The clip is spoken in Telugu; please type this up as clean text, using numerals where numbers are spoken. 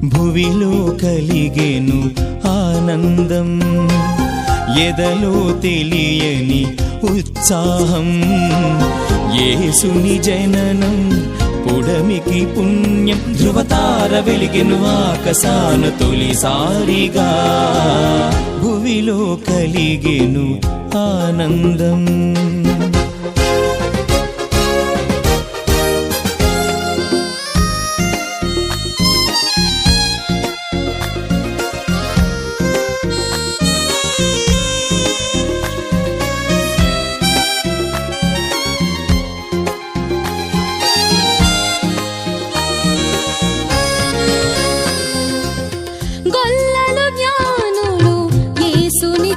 భువిలో కలిగెను ఆనందం, ఎదలో తెలియని ఉత్సాహం. యేసుని జననం పుడమికి పుణ్యం, ధృవతార వెలిగెను ఆకాశాన తొలిసారిగా. భువిలో కలిగెను ఆనందం. గొల్లలు జ్ఞానులు యేసుని